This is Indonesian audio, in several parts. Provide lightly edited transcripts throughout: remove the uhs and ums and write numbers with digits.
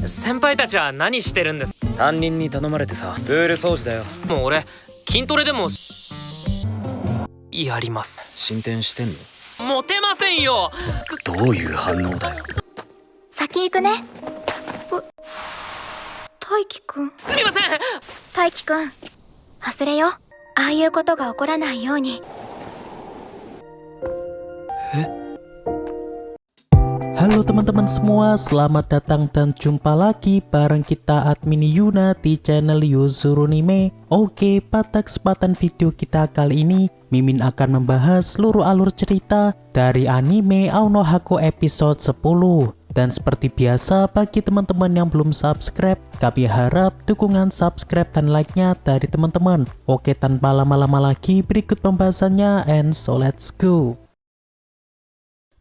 先輩たちは何してるんです？担任に頼まれてさ、プール掃除だよ。もう俺筋トレでもやります。進展してんの？モテませんよ。どういう反応だよ。先行くね。大輝くん。すみません。大輝くん、忘れよ。ああいうことが起こらないように。Halo teman-teman semua, selamat datang dan jumpa lagi bareng kita admin Yuna di channel Yuzurunime. Oke, pada kesempatan video kita kali ini, Mimin akan membahas seluruh alur cerita dari anime Aonohako episode 10. Dan seperti biasa, bagi teman-teman yang belum subscribe, kami harap dukungan subscribe dan like-nya dari teman-teman. Oke, tanpa lama-lama lagi, berikut pembahasannya, and so let's go.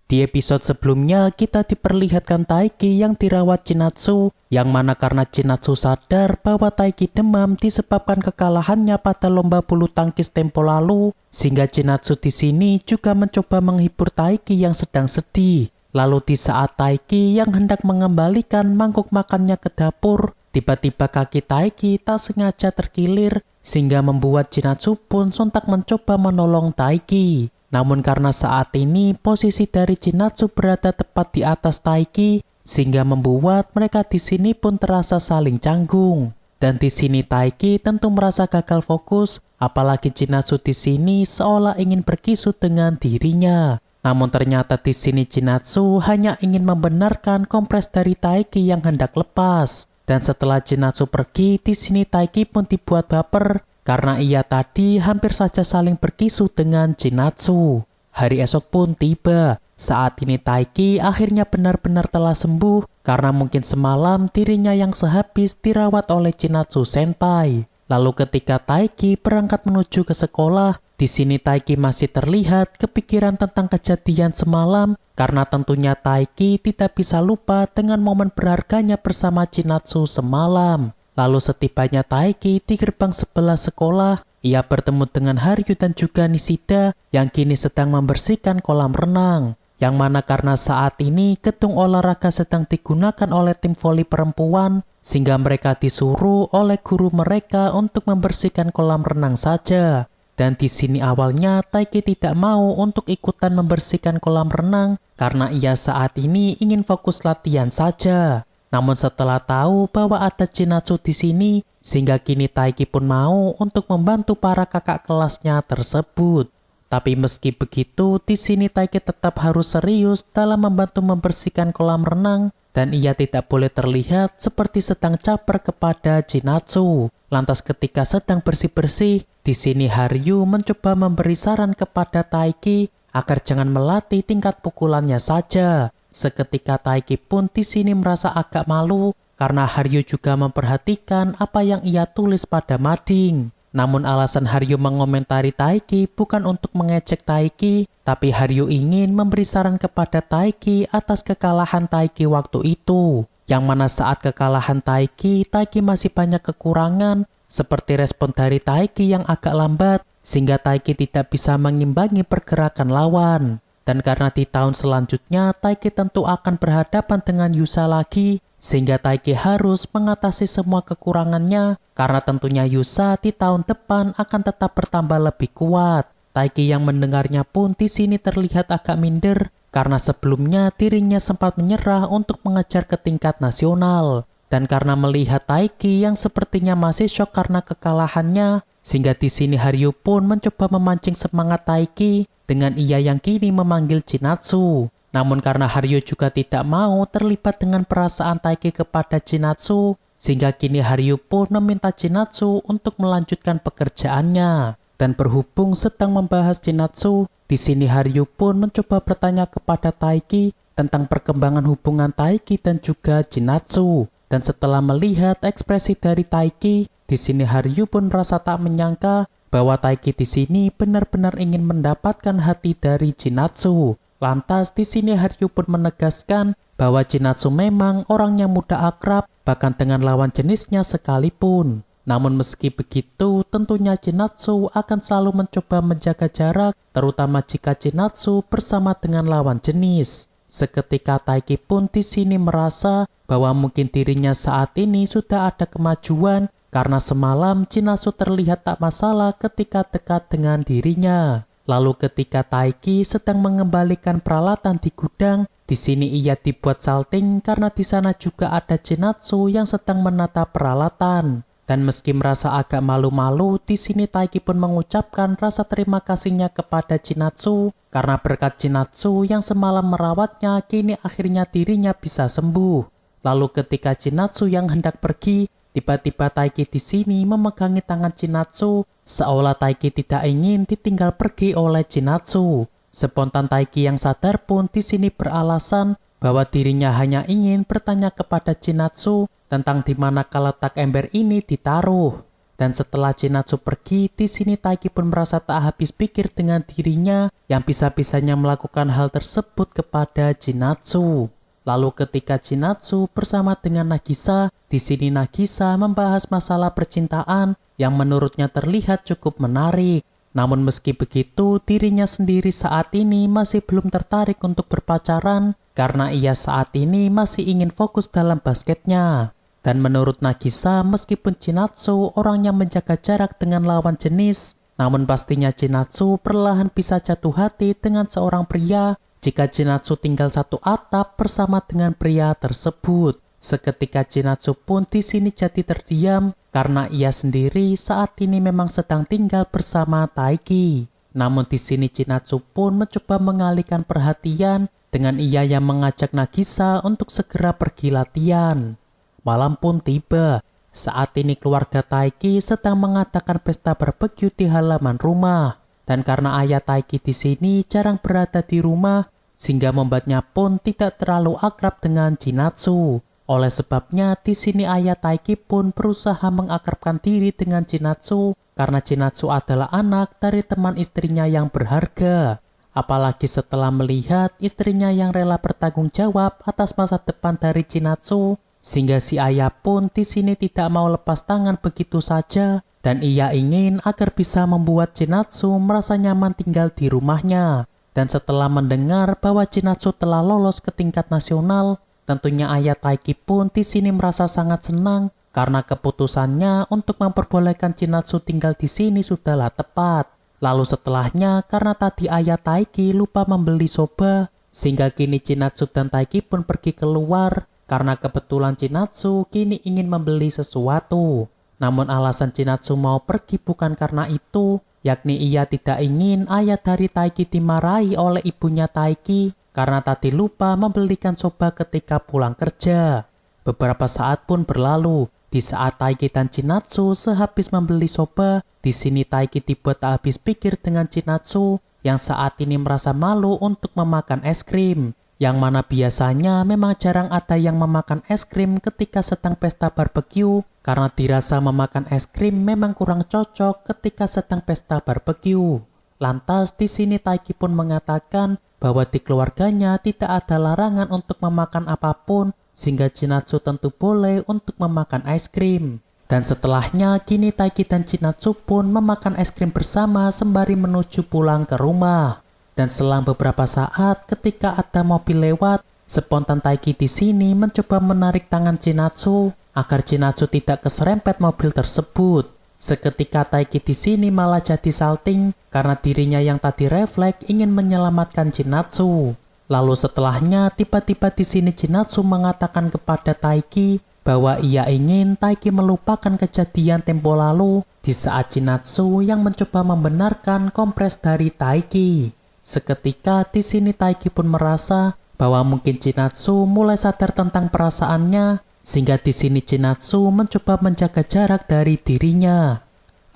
Di episode sebelumnya, kita diperlihatkan Taiki yang dirawat Chinatsu, yang mana karena Chinatsu sadar bahwa Taiki demam disebabkan kekalahannya pada lomba bulu tangkis tempo lalu, sehingga Chinatsu di sini juga mencoba menghibur Taiki yang sedang sedih. Lalu di saat Taiki yang hendak mengembalikan mangkuk makannya ke dapur, tiba-tiba kaki Taiki tak sengaja terkilir, sehingga membuat Chinatsu pun sontak mencoba menolong Taiki. Namun karena saat ini posisi dari Chinatsu berada tepat di atas Taiki, sehingga membuat mereka di sini pun terasa saling canggung. Dan di sini Taiki tentu merasa gagal fokus, apalagi Chinatsu di sini seolah ingin berkisut dengan dirinya. Namun ternyata di sini Chinatsu hanya ingin membenarkan kompres dari Taiki yang hendak lepas. Dan setelah Chinatsu pergi, di sini Taiki pun dibuat baper karena ia tadi hampir saja saling berkisu dengan Chinatsu. Hari esok pun tiba. Saat ini Taiki akhirnya benar-benar telah sembuh karena mungkin semalam dirinya yang sehabis dirawat oleh Chinatsu senpai. Lalu ketika Taiki berangkat menuju ke sekolah, di sini Taiki masih terlihat kepikiran tentang kejadian semalam karena tentunya Taiki tidak bisa lupa dengan momen berharganya bersama Chinatsu semalam. Lalu setibanya Taiki di gerbang sebelah sekolah, ia bertemu dengan Haryu dan juga Nishida yang kini sedang membersihkan kolam renang. Yang mana karena saat ini gedung olahraga sedang digunakan oleh tim voli perempuan, sehingga mereka disuruh oleh guru mereka untuk membersihkan kolam renang saja. Dan di sini awalnya Taiki tidak mau untuk ikutan membersihkan kolam renang karena ia saat ini ingin fokus latihan saja. Namun setelah tahu bahwa ada Chinatsu di sini, sehingga kini Taiki pun mau untuk membantu para kakak kelasnya tersebut. Tapi meski begitu, di sini Taiki tetap harus serius dalam membantu membersihkan kolam renang dan ia tidak boleh terlihat seperti sedang caper kepada Chinatsu. Lantas ketika sedang bersih-bersih, di sini Haryu mencoba memberi saran kepada Taiki agar jangan melatih tingkat pukulannya saja. Seketika Taiki pun di sini merasa agak malu karena Haryu juga memperhatikan apa yang ia tulis pada mading. Namun alasan Haryu mengomentari Taiki bukan untuk mengejek Taiki, tapi Haryu ingin memberi saran kepada Taiki atas kekalahan Taiki waktu itu. Yang mana saat kekalahan Taiki masih banyak kekurangan, seperti respon dari Taiki yang agak lambat, sehingga Taiki tidak bisa mengimbangi pergerakan lawan. Dan karena di tahun selanjutnya Taiki tentu akan berhadapan dengan Yusa lagi, sehingga Taiki harus mengatasi semua kekurangannya karena tentunya Yusa di tahun depan akan tetap bertambah lebih kuat. Taiki yang mendengarnya pun di sini terlihat agak minder karena sebelumnya dirinya sempat menyerah untuk mengejar ke tingkat nasional. Dan karena melihat Taiki yang sepertinya masih syok karena kekalahannya, sehingga di sini Haryu pun mencoba memancing semangat Taiki dengan ia yang kini memanggil Chinatsu. Namun karena Haryu juga tidak mau terlibat dengan perasaan Taiki kepada Chinatsu, sehingga kini Haryu pun meminta Chinatsu untuk melanjutkan pekerjaannya. Dan berhubung sedang membahas Chinatsu, di sini Haryu pun mencoba bertanya kepada Taiki tentang perkembangan hubungan Taiki dan juga Chinatsu. Dan setelah melihat ekspresi dari Taiki, di sini Haryu pun merasa tak menyangka bahwa Taiki di sini benar-benar ingin mendapatkan hati dari Chinatsu. Lantas di sini Haryu pun menegaskan bahwa Chinatsu memang orang yang mudah akrab bahkan dengan lawan jenisnya sekalipun. Namun meski begitu, tentunya Chinatsu akan selalu mencoba menjaga jarak, terutama jika Chinatsu bersama dengan lawan jenis. Seketika Taiki pun di sini merasa bahwa mungkin dirinya saat ini sudah ada kemajuan karena semalam Chinatsu terlihat tak masalah ketika dekat dengan dirinya. Lalu ketika Taiki sedang mengembalikan peralatan di gudang, di sini ia dibuat salting karena di sana juga ada Chinatsu yang sedang menata peralatan. Dan meski merasa agak malu-malu, di sini Taiki pun mengucapkan rasa terima kasihnya kepada Chinatsu karena berkat Chinatsu yang semalam merawatnya, kini akhirnya dirinya bisa sembuh. Lalu ketika Chinatsu yang hendak pergi, tiba-tiba Taiki di sini memegangi tangan Chinatsu, seolah Taiki tidak ingin ditinggal pergi oleh Chinatsu. Spontan Taiki yang sadar pun di sini beralasan bahwa dirinya hanya ingin bertanya kepada Chinatsu tentang di manakah letak ember ini ditaruh. Dan setelah Chinatsu pergi, di sini Taiki pun merasa tak habis pikir dengan dirinya yang bisa-bisanya melakukan hal tersebut kepada Chinatsu. Lalu ketika Chinatsu bersama dengan Nagisa, di sini Nagisa membahas masalah percintaan yang menurutnya terlihat cukup menarik. Namun meski begitu, dirinya sendiri saat ini masih belum tertarik untuk berpacaran karena ia saat ini masih ingin fokus dalam basketnya. Dan menurut Nagisa, meskipun Chinatsu orang yang menjaga jarak dengan lawan jenis, namun pastinya Chinatsu perlahan bisa jatuh hati dengan seorang pria jika Chinatsu tinggal satu atap bersama dengan pria tersebut. Seketika Chinatsu pun di sini jadi terdiam karena ia sendiri saat ini memang sedang tinggal bersama Taiki. Namun di sini Chinatsu pun mencoba mengalihkan perhatian dengan ia yang mengajak Nagisa untuk segera pergi latihan. Malam pun tiba. Saat ini keluarga Taiki sedang mengadakan pesta barbeque di halaman rumah. Dan karena ayah Taiki di sini jarang berada di rumah, sehingga membuatnya pun tidak terlalu akrab dengan Chinatsu. Oleh sebabnya di sini ayah Taiki pun berusaha mengakrabkan diri dengan Chinatsu karena Chinatsu adalah anak dari teman istrinya yang berharga. Apalagi setelah melihat istrinya yang rela bertanggung jawab atas masa depan dari Chinatsu, sehingga si ayah pun di sini tidak mau lepas tangan begitu saja dan ia ingin agar bisa membuat Chinatsu merasa nyaman tinggal di rumahnya. Dan setelah mendengar bahwa Chinatsu telah lolos ke tingkat nasional, tentunya ayah Taiki pun di sini merasa sangat senang karena keputusannya untuk memperbolehkan Chinatsu tinggal di sini sudahlah tepat. Lalu setelahnya karena tadi ayah Taiki lupa membeli soba, sehingga kini Chinatsu dan Taiki pun pergi keluar karena kebetulan Chinatsu kini ingin membeli sesuatu. Namun alasan Chinatsu mau pergi bukan karena itu, yakni ia tidak ingin ayah dari Taiki dimarahi oleh ibunya Taiki karena tadi lupa membelikan soba ketika pulang kerja. Beberapa saat pun berlalu. Di saat Taiki dan Chinatsu sehabis membeli soba, di sini Taiki dibuat tak habis pikir dengan Chinatsu yang saat ini merasa malu untuk memakan es krim. Yang mana biasanya memang jarang ada yang memakan es krim ketika sedang pesta barbeque karena dirasa memakan es krim memang kurang cocok ketika sedang pesta barbeque. Lantas di sini Taiki pun mengatakan bahwa di keluarganya tidak ada larangan untuk memakan apapun sehingga Chinatsu tentu boleh untuk memakan es krim. Dan setelahnya kini Taiki dan Chinatsu pun memakan es krim bersama sembari menuju pulang ke rumah. Dan selang beberapa saat ketika ada mobil lewat, spontan Taiki di sini mencoba menarik tangan Chinatsu agar Chinatsu tidak keserempet mobil tersebut. Seketika Taiki di sini malah jadi salting karena dirinya yang tadi refleks ingin menyelamatkan Chinatsu. Lalu setelahnya tiba-tiba di sini Chinatsu mengatakan kepada Taiki bahwa ia ingin Taiki melupakan kejadian tempo lalu di saat Chinatsu yang mencoba membenarkan kompres dari Taiki. Seketika di sini Taiki pun merasa bahwa mungkin Chinatsu mulai sadar tentang perasaannya, sehingga di sini Chinatsu mencoba menjaga jarak dari dirinya.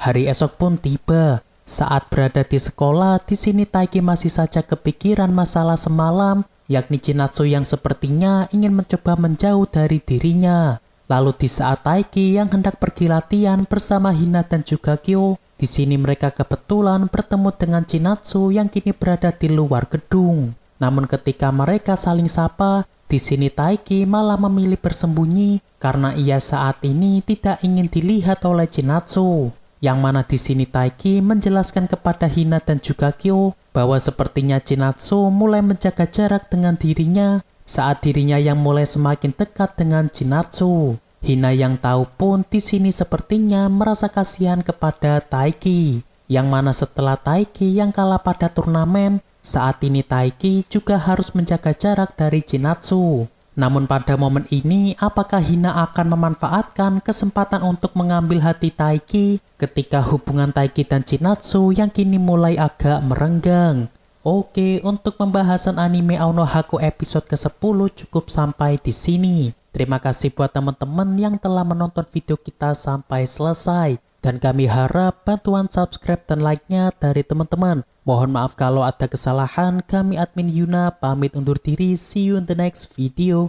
Hari esok pun tiba. Saat berada di sekolah, di sini Taiki masih saja kepikiran masalah semalam, yakni Chinatsu yang sepertinya ingin mencoba menjauh dari dirinya. Lalu di saat Taiki yang hendak pergi latihan bersama Hina dan juga Kyo, di sini mereka kebetulan bertemu dengan Chinatsu yang kini berada di luar gedung. Namun ketika mereka saling sapa, di sini Taiki malah memilih bersembunyi karena ia saat ini tidak ingin dilihat oleh Chinatsu. Yang mana di sini Taiki menjelaskan kepada Hina dan juga Kyo bahwa sepertinya Chinatsu mulai menjaga jarak dengan dirinya saat dirinya yang mulai semakin dekat dengan Chinatsu. Hina yang tahu pun di sini sepertinya merasa kasihan kepada Taiki. Yang mana setelah Taiki yang kalah pada turnamen, saat ini Taiki juga harus menjaga jarak dari Chinatsu. Namun pada momen ini, apakah Hina akan memanfaatkan kesempatan untuk mengambil hati Taiki ketika hubungan Taiki dan Chinatsu yang kini mulai agak merenggang? Oke, untuk pembahasan anime Ao Haku episode ke-10 cukup sampai di sini. Terima kasih buat teman-teman yang telah menonton video kita sampai selesai. Dan kami harap bantuan subscribe dan like-nya dari teman-teman. Mohon maaf kalau ada kesalahan, kami admin Yuna pamit undur diri. See you in the next video.